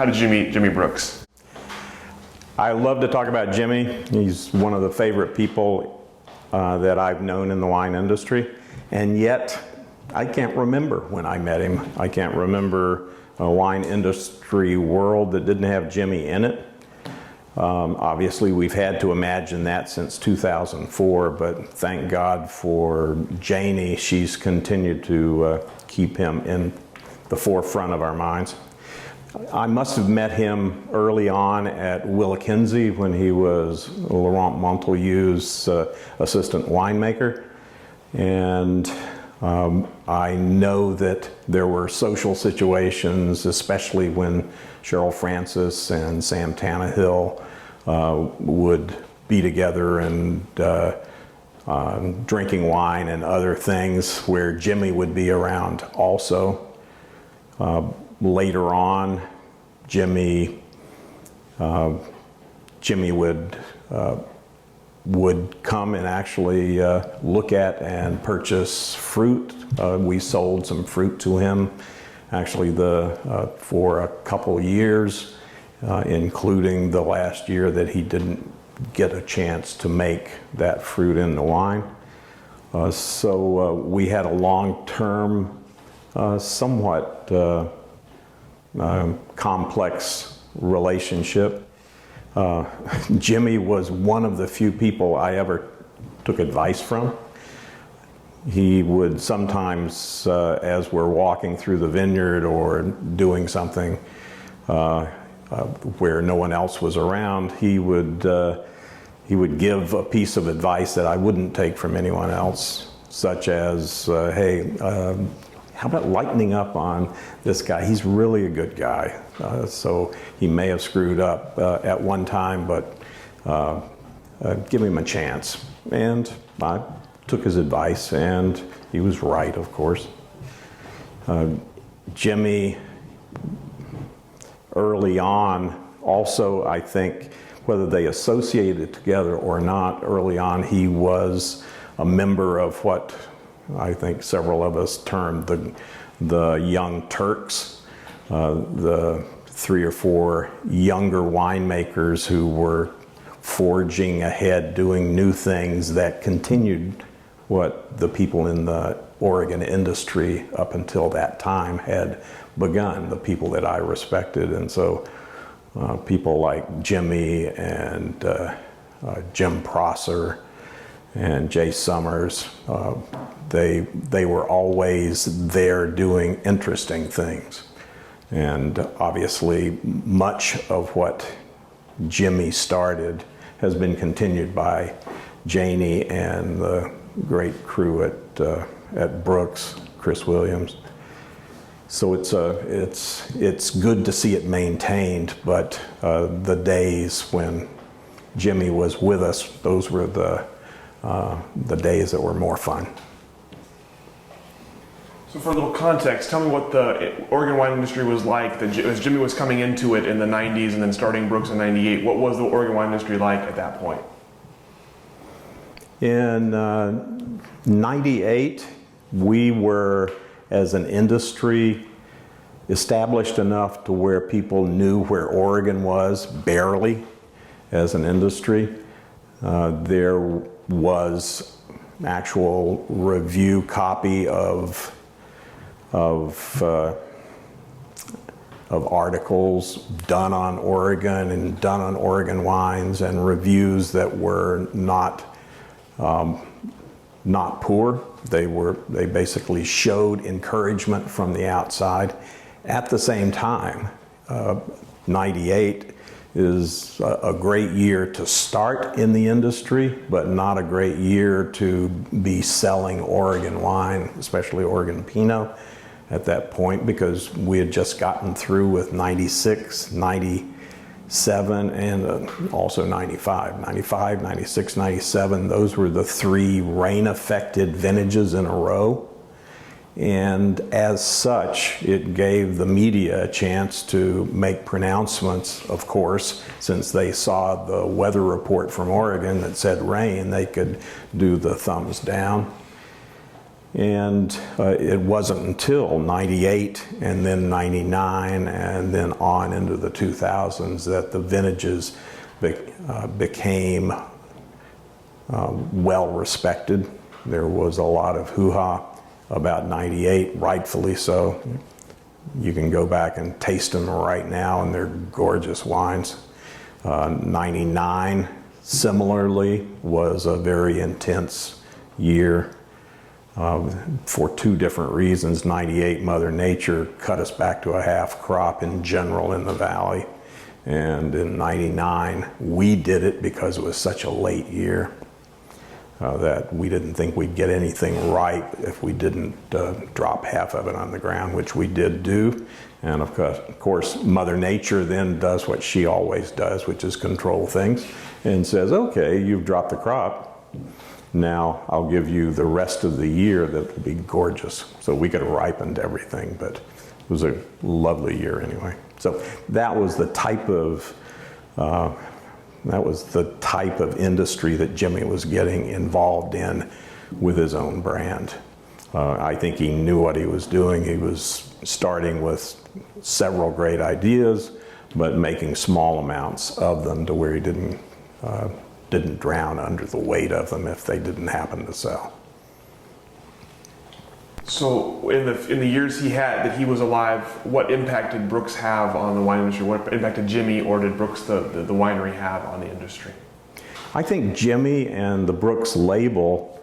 How did you meet Jimi Brooks? I love to talk about Jimi. He's one of the favorite people that I've known in the wine industry, and yet I can't remember when I met him. I can't remember a wine industry world that didn't have Jimi in it. Obviously, we've had to imagine that since 2004, but thank God for Janie. She's continued to keep him in the forefront of our minds. I must have met him early on at Kinsey when he was Laurent Montelieu's assistant winemaker. And I know that there were social situations, especially when Cheryl Francis and Sam Tannehill would be together and drinking wine and other things, where Jimi would be around also. Later on, Jimi would come and actually look at and purchase fruit. We sold some fruit to him, actually for a couple years, including the last year that he didn't get a chance to make that fruit into wine. So we had a long-term, somewhat complex relationship. Jimi was one of the few people I ever took advice from. He would sometimes, as we're walking through the vineyard or doing something where no one else was around, he would give a piece of advice that I wouldn't take from anyone else, such as, hey, how about lightening up on this guy? He's really a good guy. So he may have screwed up at one time, but give him a chance. And I took his advice, and he was right, of course. Jimi, early on, also, I think, whether they associated together or not, early on, he was a member of what I think several of us termed the Young Turks, the 3 or 4 younger winemakers who were forging ahead, doing new things that continued what the people in the Oregon industry up until that time had begun, the people that I respected. And so people like Jimi and Jim Prosser and Jay Summers, they were always there doing interesting things. And obviously much of what Jimi started has been continued by Janie and the great crew at Brooks, Chris Williams. So it's good to see it maintained, but the days when Jimi was with us, those were the days that were more fun. So for a little context, tell me what the Oregon wine industry was like as Jimi was coming into it in the 90s and then starting Brooks in 98. What was the Oregon wine industry like at that point? In 98, we were, as an industry, established enough to where people knew where Oregon was, barely, as an industry. There was actual review copy of articles done on Oregon and done on Oregon wines, and reviews that were not poor. They basically showed encouragement from the outside. At the same time, 98 is a great year to start in the industry, but not a great year to be selling Oregon wine, especially Oregon Pinot at that point, because we had just gotten through with 96, 97, and also 95. 95, 96, 97, those were the 3 rain-affected vintages in a row. And as such, it gave the media a chance to make pronouncements, of course, since they saw the weather report from Oregon that said rain, they could do the thumbs down. And it wasn't until 98 and then 99 and then on into the 2000s that the vintages became well respected. There was a lot of hoo-ha about 98, rightfully so. You can go back and taste them right now, and they're gorgeous wines. 99, similarly, was a very intense year for two different reasons. 98, Mother Nature cut us back to a half crop in general in the valley. And in 99, we did it because it was such a late year that we didn't think we'd get anything ripe if we didn't drop half of it on the ground, which we did do. And of course, Mother Nature then does what she always does, which is control things, and says, okay, you've dropped the crop. Now I'll give you the rest of the year that will be gorgeous. So we could have ripened everything, but it was a lovely year anyway. So that was the type of industry that Jimi was getting involved in with his own brand. I think he knew what he was doing. He was starting with several great ideas, but making small amounts of them to where he didn't drown under the weight of them if they didn't happen to sell. So in the years that he was alive, what impact did Brooks have on the wine industry? What impact did Jimi or did Brooks, the winery, have on the industry? I think Jimi and the Brooks label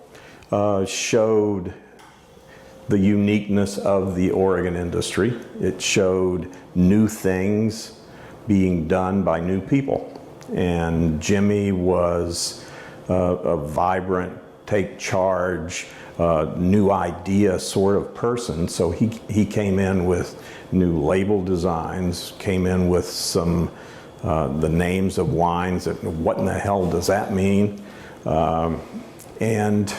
showed the uniqueness of the Oregon industry. It showed new things being done by new people. And Jimi was a vibrant, take charge, new idea sort of person. So he came in with new label designs, came in with some the names of wines, that what in the hell does that mean? And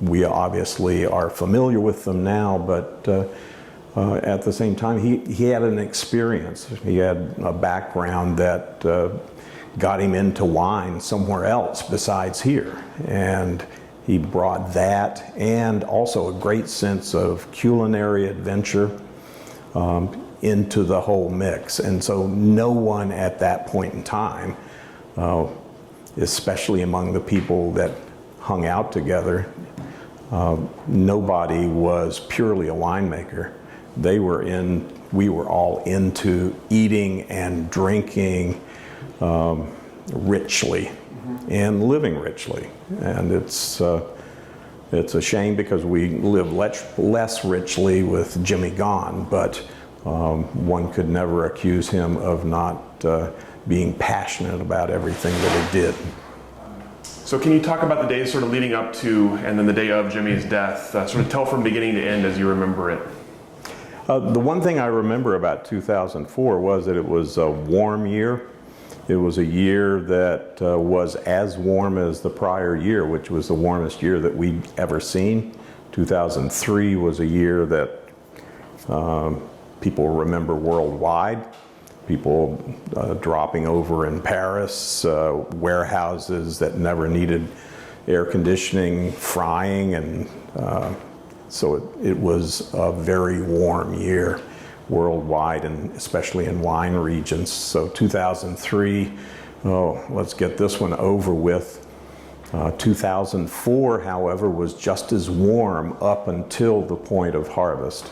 we obviously are familiar with them now, but at the same time, he had an experience. He had a background that got him into wine somewhere else besides here. And he brought that and also a great sense of culinary adventure into the whole mix. And so no one at that point in time, especially among the people that hung out together, nobody was purely a winemaker. We were all into eating and drinking richly and living richly. And it's a shame because we live less richly with Jimi gone, but one could never accuse him of not being passionate about everything that he did. So can you talk about the days sort of leading up to and then the day of Jimi's death? Sort of tell from beginning to end as you remember it. The one thing I remember about 2004 was that it was a warm year. It was a year that was as warm as the prior year, which was the warmest year that we'd ever seen. 2003 was a year that people remember worldwide. People dropping over in Paris, warehouses that never needed air conditioning, frying, and so it was a very warm year worldwide, and especially in wine regions. So 2003, let's get this one over with. 2004, however, was just as warm up until the point of harvest,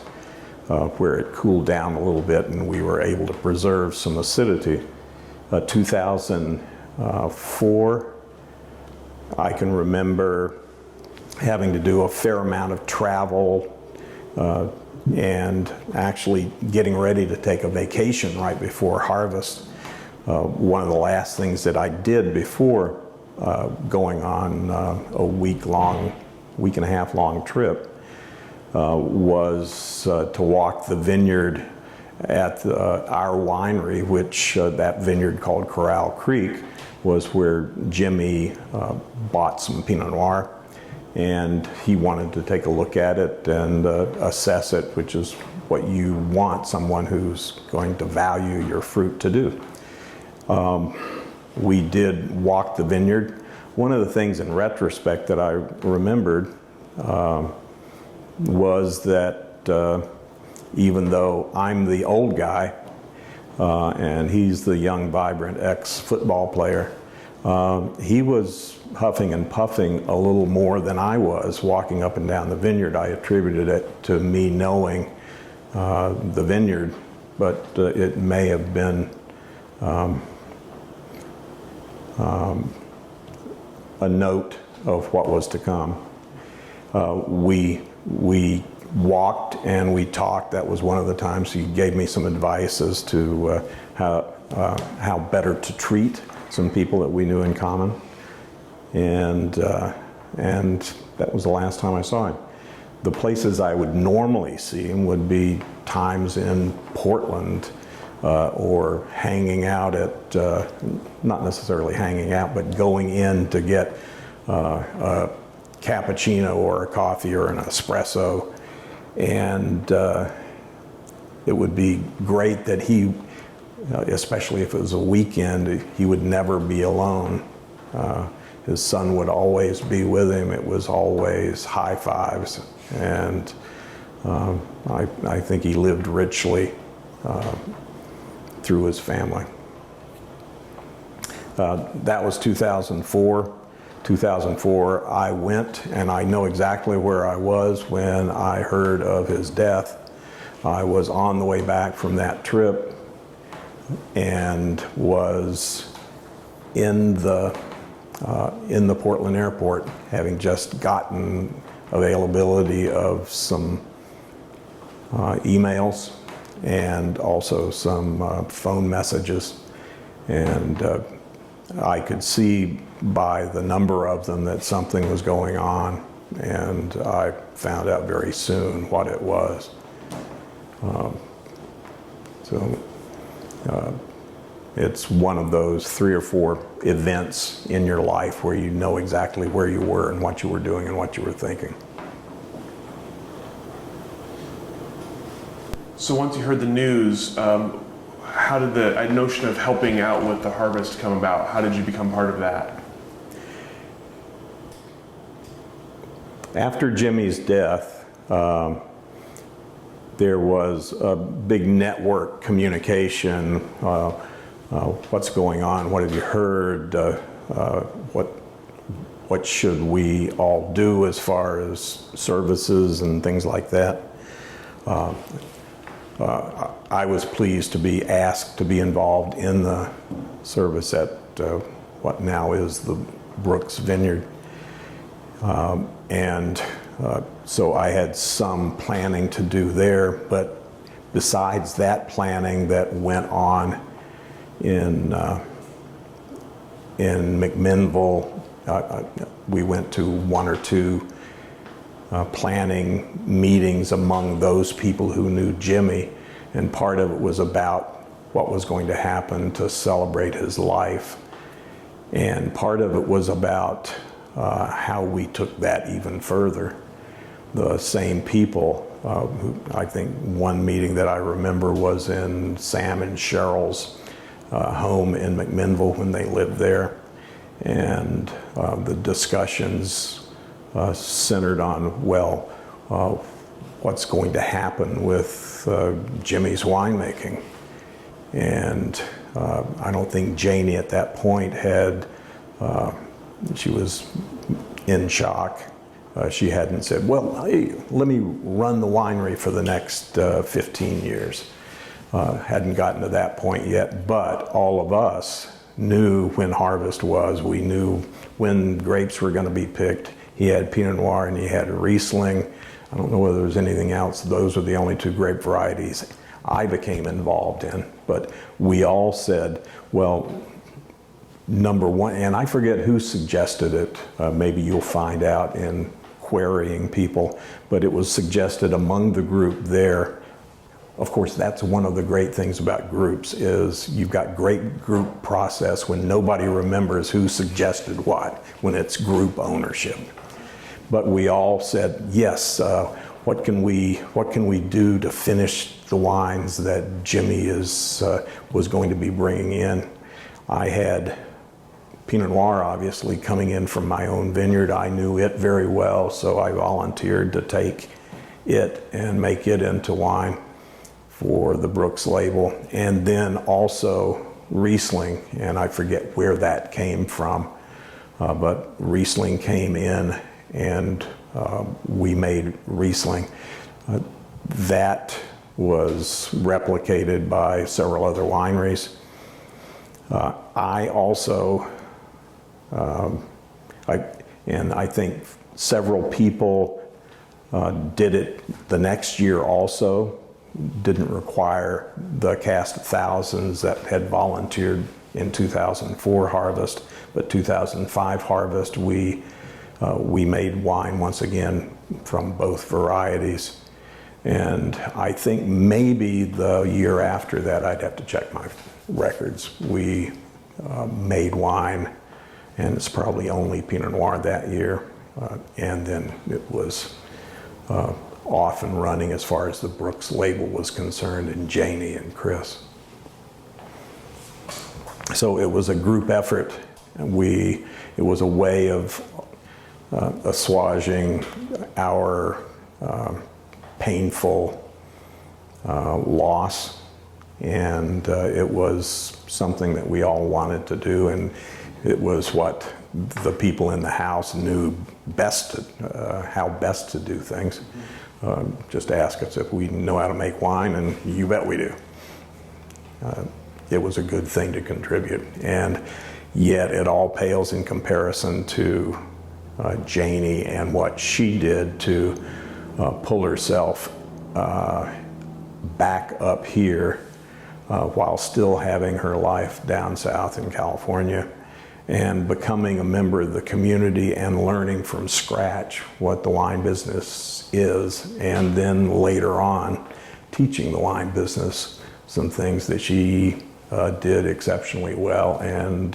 where it cooled down a little bit and we were able to preserve some acidity. 2004, I can remember having to do a fair amount of travel and actually getting ready to take a vacation right before harvest. One of the last things that I did before going on a week and a half long trip was to walk the vineyard at our winery, which that vineyard called Corral Creek was where Jimi bought some Pinot Noir, and he wanted to take a look at it and assess it, which is what you want someone who's going to value your fruit to do. We did walk the vineyard. One of the things in retrospect that I remembered was that even though I'm the old guy and he's the young, vibrant ex-football player, he was huffing and puffing a little more than I was walking up and down the vineyard. I attributed it to me knowing the vineyard, but it may have been a note of what was to come. We walked and we talked. That was one of the times he gave me some advice as to how better to treat some people that we knew in common. And that was the last time I saw him. The places I would normally see him would be times in Portland or hanging out at, not necessarily hanging out, but going in to get a cappuccino or a coffee or an espresso. And it would be great that he, especially if it was a weekend, he would never be alone. His son would always be with him. It was always high fives. And I think he lived richly through his family. That was 2004. 2004, I went, and I know exactly where I was when I heard of his death. I was on the way back from that trip and was in the Portland airport, having just gotten availability of some emails and also some phone messages. And I could see by the number of them that something was going on, and I found out very soon what it was. It's one of those 3 or 4 events in your life where you know exactly where you were and what you were doing and what you were thinking. So once you heard the news, how did the notion of helping out with the harvest come about? How did you become part of that? After Jimi's death, there was a big network communication. What's going on? What have you heard? What should we all do as far as services and things like that? I was pleased to be asked to be involved in the service at what now is the Brooks Vineyard. So I had some planning to do there, but besides that planning that went on in McMinnville, we went to 1 or 2 planning meetings among those people who knew Jimi, and part of it was about what was going to happen to celebrate his life, and part of it was about how we took that even further. The same people, who, I think one meeting that I remember was in Sam and Cheryl's home in McMinnville when they lived there, and the discussions centered on, well, what's going to happen with Jimi's winemaking. And I don't think Janie at that point had, she was in shock. She hadn't said, well, hey, let me run the winery for the next 15 years. Hadn't gotten to that point yet, but all of us knew when harvest was. We knew when grapes were going to be picked. He had Pinot Noir and he had Riesling. I don't know whether there was anything else. Those were the only 2 grape varieties I became involved in. But we all said, well, number one, and I forget who suggested it. Maybe you'll find out in querying people, but it was suggested among the group there. Of course, that's one of the great things about groups is you've got great group process when nobody remembers who suggested what, when it's group ownership. But we all said, yes, what can we do to finish the wines that Jimi was going to be bringing in? I had Pinot Noir, obviously, coming in from my own vineyard. I knew it very well, so I volunteered to take it and make it into wine for the Brooks label. And then also Riesling, and I forget where that came from, but Riesling came in and we made Riesling. That was replicated by several other wineries. I also, I think several people did it the next year also. Didn't require the cast of thousands that had volunteered in 2004 harvest, but 2005 harvest we made wine once again from both varieties. And I think maybe the year after that, I'd have to check my records, we made wine, and it's probably only Pinot Noir that year, and then it was off and running as far as the Brooks label was concerned, and Janie and Chris. So it was a group effort. It was a way of assuaging our painful loss, and it was something that we all wanted to do, and it was what the people in the house knew best, how best to do things. Just ask us if we know how to make wine, and you bet we do. It was a good thing to contribute, and yet it all pales in comparison to Janie and what she did to pull herself back up here while still having her life down south in California, and becoming a member of the community and learning from scratch what the wine business is, and then later on teaching the wine business some things that she did exceptionally well, and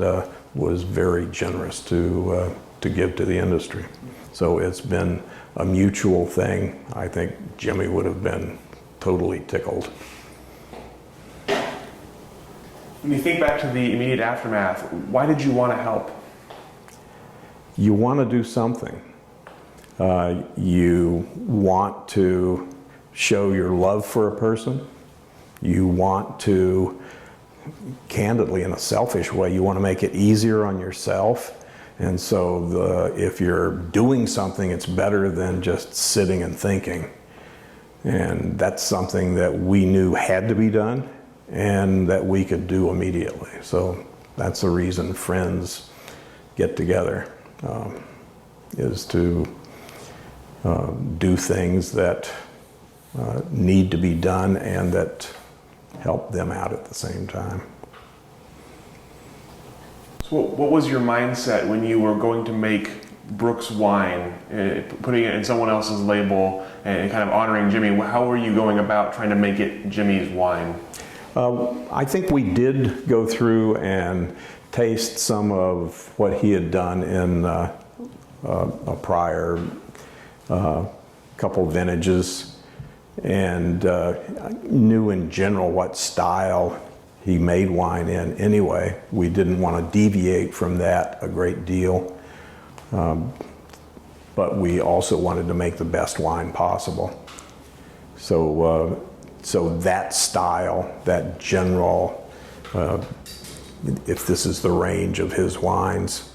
was very generous to give to the industry. So it's been a mutual thing. I think Jimi would have been totally tickled. When you think back to the immediate aftermath, why did you want to help? You want to do something. You want to show your love for a person. You want to, candidly, in a selfish way, you want to make it easier on yourself. And so if you're doing something, it's better than just sitting and thinking. And that's something that we knew had to be done and that we could do immediately. So that's the reason friends get together, is to do things that need to be done and that help them out at the same time. So what was your mindset when you were going to make Brooks wine, putting it in someone else's label and kind of honoring Jimi? How were you going about trying to make it Jimi's wine? I think we did go through and taste some of what he had done in a prior couple vintages, and knew in general what style he made wine in anyway. We didn't want to deviate from that a great deal, but we also wanted to make the best wine possible. So that style, that general, if this is the range of his wines,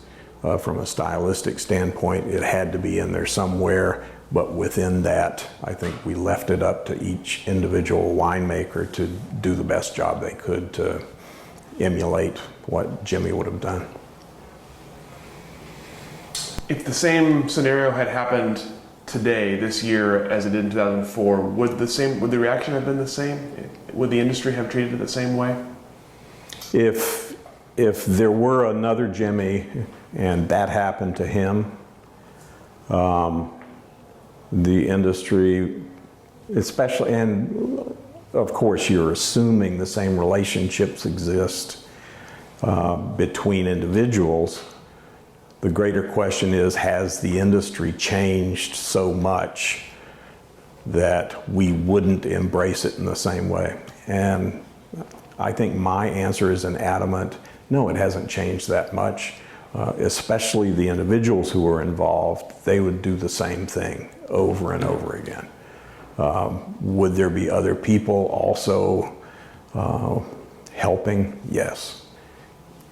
from a stylistic standpoint, it had to be in there somewhere. But within that, I think we left it up to each individual winemaker to do the best job they could to emulate what Jimi would have done. If the same scenario had happened today, this year, as it did in 2004, would the reaction have been the same? Would the industry have treated it the same way? If there were another Jimi and that happened to him, the industry, especially, and of course you're assuming the same relationships exist between individuals. The greater question is, has the industry changed so much that we wouldn't embrace it in the same way? And I think my answer is an adamant, no, it hasn't changed that much. Especially the individuals who are involved, they would do the same thing over and over again. Would there be other people also helping? Yes.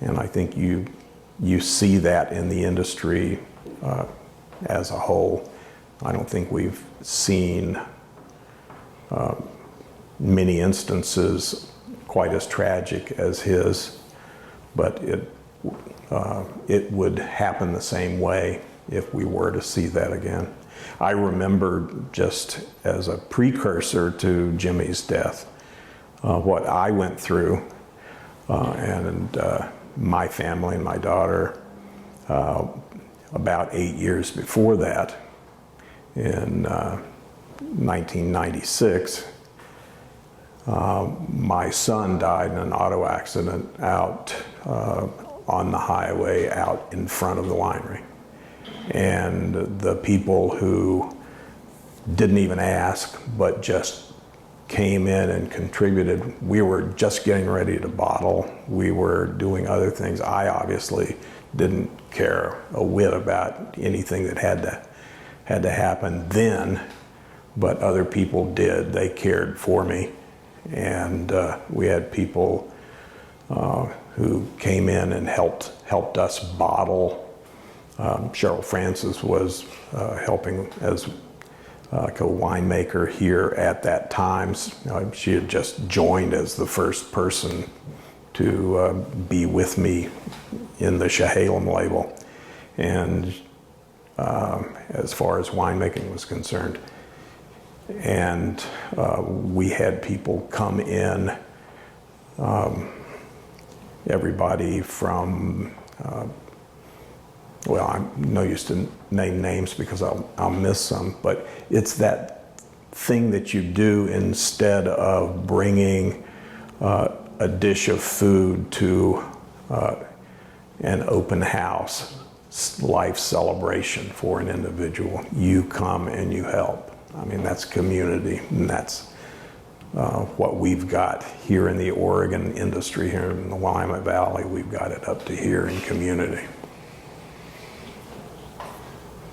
And I think you see that in the industry as a whole. I don't think we've seen many instances quite as tragic as his, but it would happen the same way if we were to see that again. I remember, just as a precursor to Jimi's death, what I went through, and my family and my daughter, about 8 years before that, in 1996, my son died in an auto accident out on the highway out in front of the winery. And the people who didn't even ask, but just came in and contributed. We were just getting ready to bottle. We were doing other things. I obviously didn't care a whit about anything that had to happen then, but other people did. They cared for me. And we had people who came in and helped us bottle. Cheryl Francis was helping as a winemaker here at that time. She had just joined as the first person to be with me in the Chehalem label, and as far as winemaking was concerned. And we had people come in, everybody from, well, I'm no use to name names because I'll miss some, but it's that thing that you do instead of bringing a dish of food to an open house life celebration for an individual. You come and you help. I mean, that's community, and that's what we've got here in the Oregon industry, here in the Willamette Valley. We've got it up to here in community.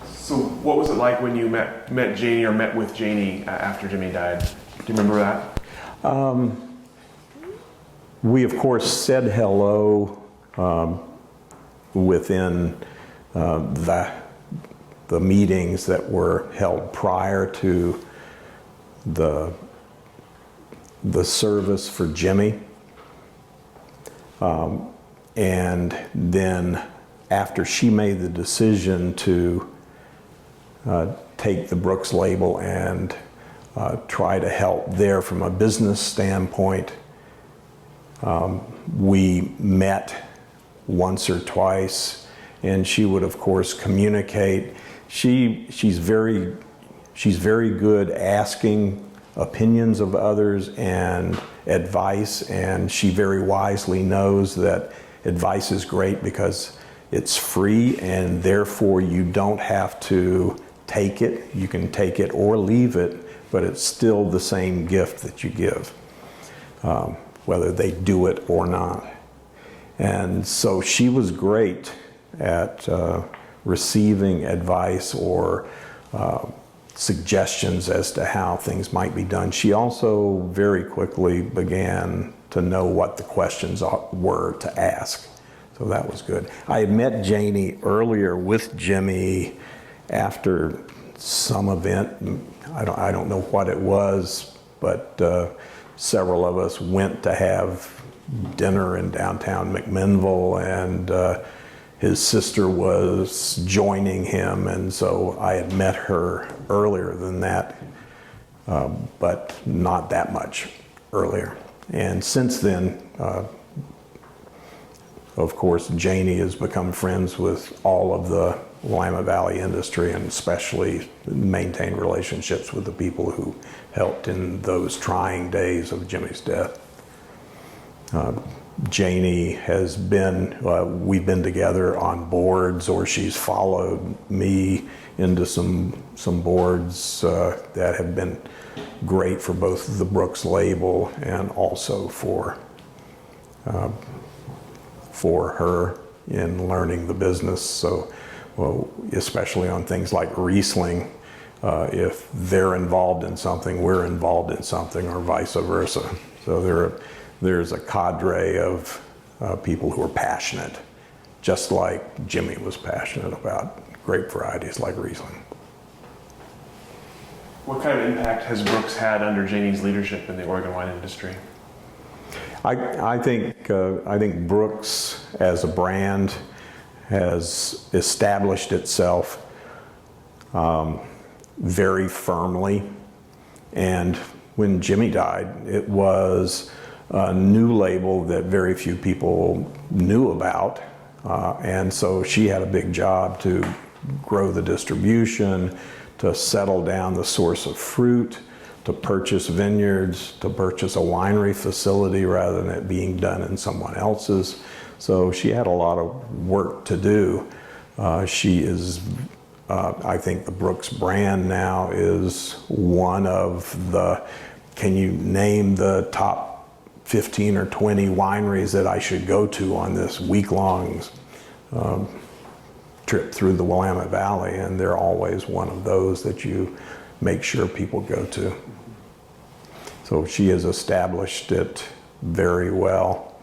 So what was it like when you met Janie or met with Janie after Jimi died? Do you remember that? We, of course, said hello within the meetings that were held prior to the service for Jimi. And then after she made the decision to take the Brooks label and try to help there from a business standpoint, we met once or twice, and she would, of course, communicate. She's very good asking opinions of others and advice, and she very wisely knows that advice is great because it's free, and therefore you don't have to take it. You can take it or leave it, but it's still the same gift that you give, whether they do it or not. And so she was great at receiving advice or suggestions as to how things might be done. She also very quickly began to know what the questions were to ask. So that was good. I had met Janie earlier with Jimi after some event. I don't know what it was, but several of us went to have dinner in downtown McMinnville, and his sister was joining him, and so I had met her earlier than that, but not that much earlier. And since then, of course, Janie has become friends with all of the Willamette Valley industry, and especially maintained relationships with the people who helped in those trying days of Jimi's death. Janie has been, we've been together on boards, or she's followed me into some boards that have been great for both the Brooks label and also for her in learning the business. So, well, especially on things like Riesling, If they're involved in something, we're involved in something, or vice versa. So there's a cadre of people who are passionate, just like Jimi was passionate about grape varieties like Riesling. What kind of impact has Brooks had under Janie's leadership in the Oregon wine industry? I think Brooks as a brand has established itself very firmly, and when Jimi died, it was a new label that very few people knew about, and so she had a big job to grow the distribution, to settle down the source of fruit, to purchase vineyards, to purchase a winery facility rather than it being done in someone else's. So she had a lot of work to do. She is, I think the Brooks brand now is one of the, can you name the top 15 or 20 wineries that I should go to on this week-long trip through the Willamette Valley? And they're always one of those that you make sure people go to. So she has established it very well,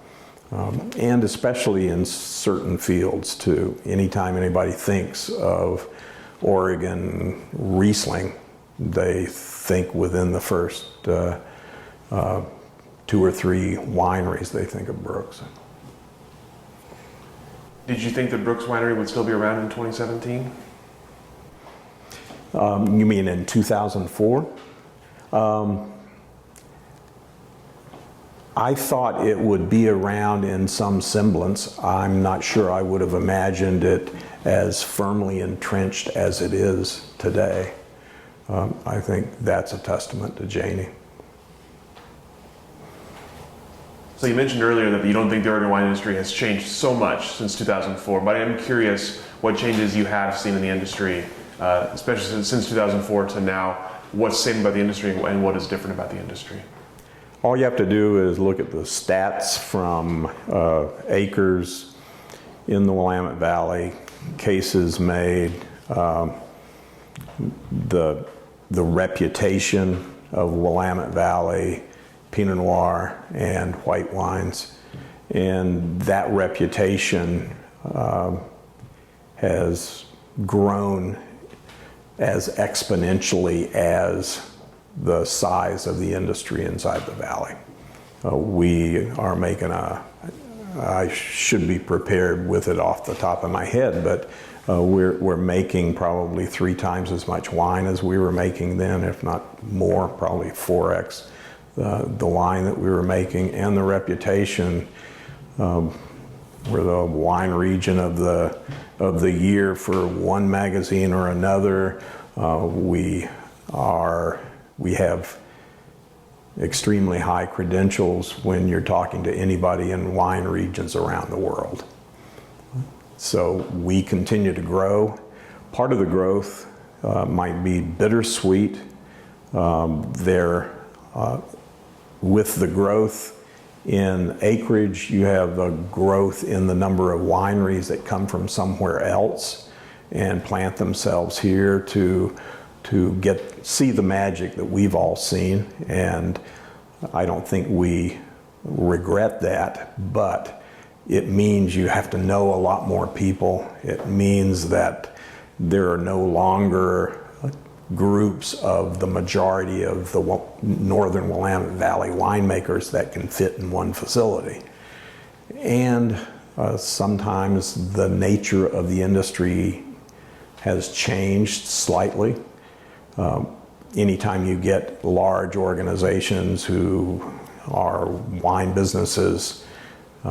and especially in certain fields too. Anytime anybody thinks of Oregon Riesling, they think within the first 2 or 3 wineries, they think of Brooks. Did you think that Brooks Winery would still be around in 2017? You mean in 2004? I thought it would be around in some semblance. I'm not sure I would have imagined it as firmly entrenched as it is today. I think that's a testament to Janie. So you mentioned earlier that you don't think the Oregon wine industry has changed so much since 2004, but I am curious what changes you have seen in the industry, especially since 2004 to now. What's the same about the industry and what is different about the industry? All you have to do is look at the stats from acres in the Willamette Valley, cases made, the reputation of Willamette Valley Pinot Noir and white wines, and that reputation has grown as exponentially as the size of the industry inside the valley. We are making I should be prepared with it off the top of my head, but we're making probably 3 times as much wine as we were making then, if not more, probably 4x the wine that we were making. And the reputation, we're the wine region of the year for one magazine or another. We have extremely high credentials when you're talking to anybody in wine regions around the world. So we continue to grow. Part of the growth might be bittersweet. With the growth in acreage, you have a growth in the number of wineries that come from somewhere else and plant themselves here to see the magic that we've all seen. And I don't think we regret that, but it means you have to know a lot more people. It means that there are no longer groups of the majority of the northern Willamette Valley winemakers that can fit in one facility. And sometimes the nature of the industry has changed slightly. Anytime you get large organizations who are wine businesses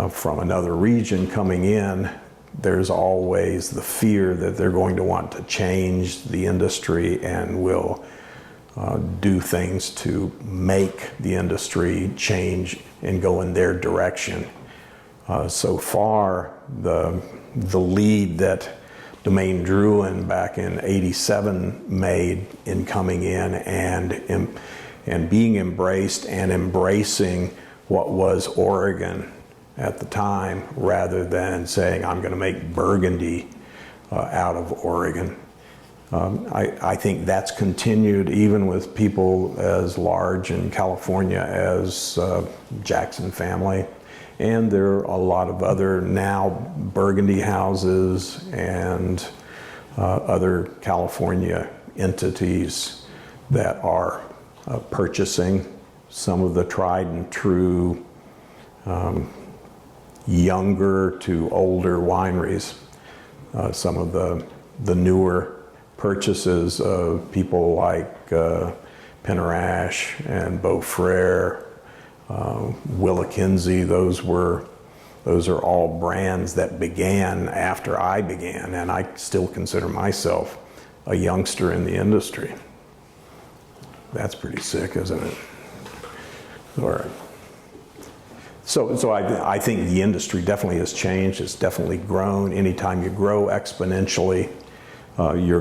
from another region coming in, there's always the fear that they're going to want to change the industry and will do things to make the industry change and go in their direction. So far, the lead that Domaine Drouhin back in '87 made in coming in and being embraced and embracing what was Oregon at the time, rather than saying I'm going to make Burgundy out of Oregon. I think that's continued even with people as large in California as Jackson family. And there are a lot of other now Burgundy houses and other California entities that are purchasing some of the tried and true younger to older wineries. Some of the newer purchases of people like Penner-Ash and Beaufrere, Willa Kinsey, those are all brands that began after I began, and I still consider myself a youngster in the industry. That's pretty sick, isn't it? All right. So I think the industry definitely has changed. It's definitely grown. Anytime you grow exponentially, you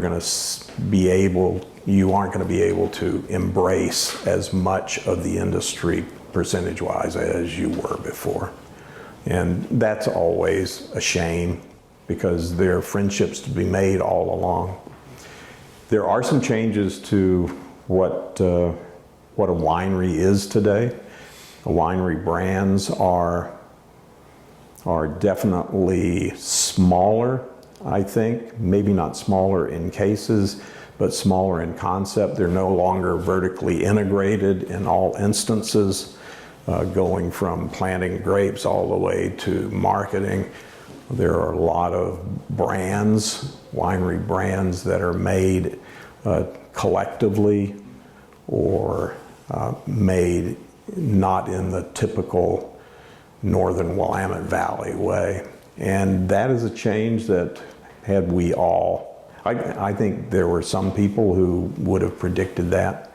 aren't going to be able to embrace as much of the industry percentage-wise as you were before. And that's always a shame because there are friendships to be made all along. There are some changes to what a winery is today. The winery brands are definitely smaller, I think. Maybe not smaller in cases, but smaller in concept. They're no longer vertically integrated in all instances, going from planting grapes all the way to marketing. There are a lot of brands, winery brands, that are made collectively or made not in the typical Northern Willamette Valley way. And that is a change that had we all, I think there were some people who would have predicted that.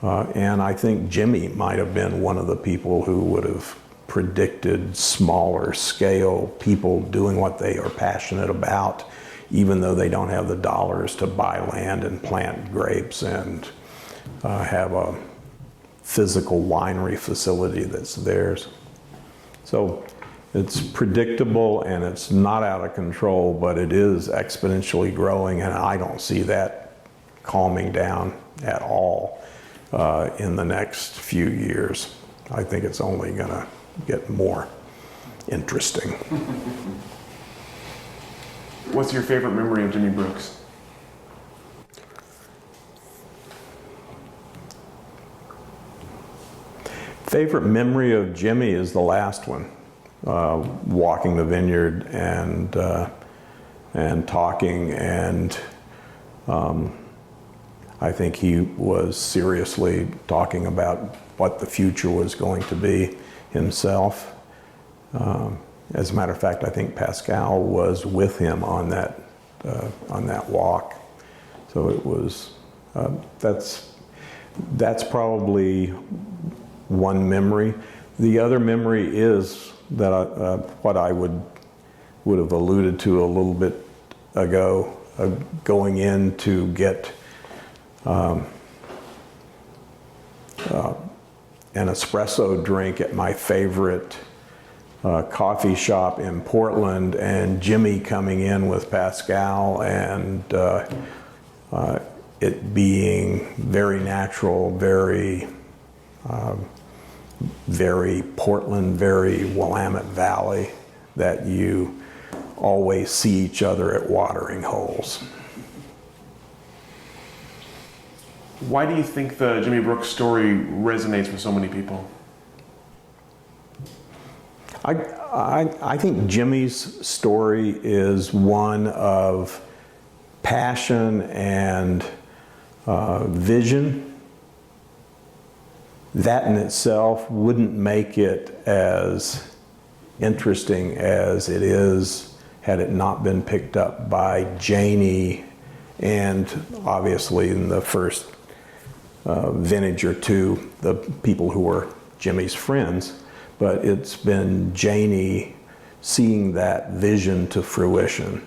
And I think Jimi might have been one of the people who would have predicted smaller scale people doing what they are passionate about, even though they don't have the dollars to buy land and plant grapes and have a physical winery facility that's theirs. So it's predictable and it's not out of control, but it is exponentially growing, and I don't see that calming down at all in the next few years. I think it's only going to get more interesting. What's your favorite memory of Jimi Brooks? Favorite memory of Jimi is the last one, walking the vineyard and talking, and I think he was seriously talking about what the future was going to be himself. As a matter of fact, I think Pascal was with him on that walk. So it was that's probably one memory. The other memory is that what I would have alluded to a little bit ago, going in to get an espresso drink at my favorite coffee shop in Portland, and Jimi coming in with Pascal, and it being very natural, very Portland, very Willamette Valley, that you always see each other at watering holes. Why do you think the Jimi Brooks story resonates with so many people? I think Jimi's story is one of passion and vision. That in itself wouldn't make it as interesting as it is had it not been picked up by Janie, and obviously in the first vintage or two, the people who were Jimi's friends. But it's been Janie seeing that vision to fruition.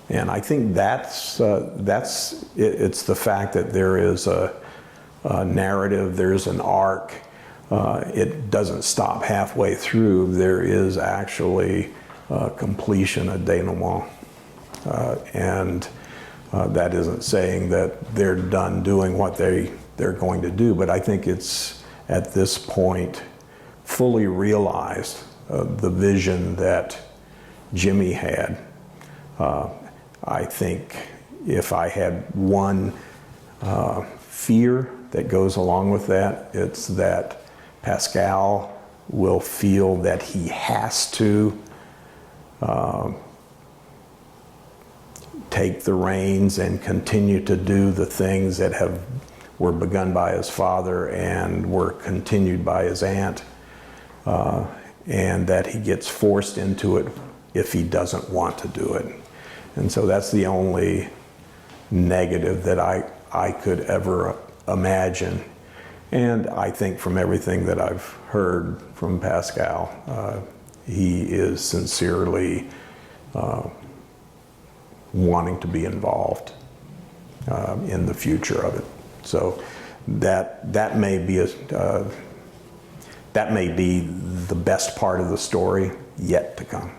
And I think it's the fact that there is a narrative, there's an arc. It doesn't stop halfway through. There is actually completion, a denouement. And That isn't saying that they're done doing what they're going to do, but I think it's at this point fully realized the vision that Jimi had. I think if I had one fear that goes along with that, it's that Pascal will feel that he has to take the reins and continue to do the things that were begun by his father and were continued by his aunt, and that he gets forced into it if he doesn't want to do it. And so that's the only negative that I could ever imagine. And I think from everything that I've heard from Pascal, he is sincerely wanting to be involved in the future of it. So that may be the best part of the story yet to come.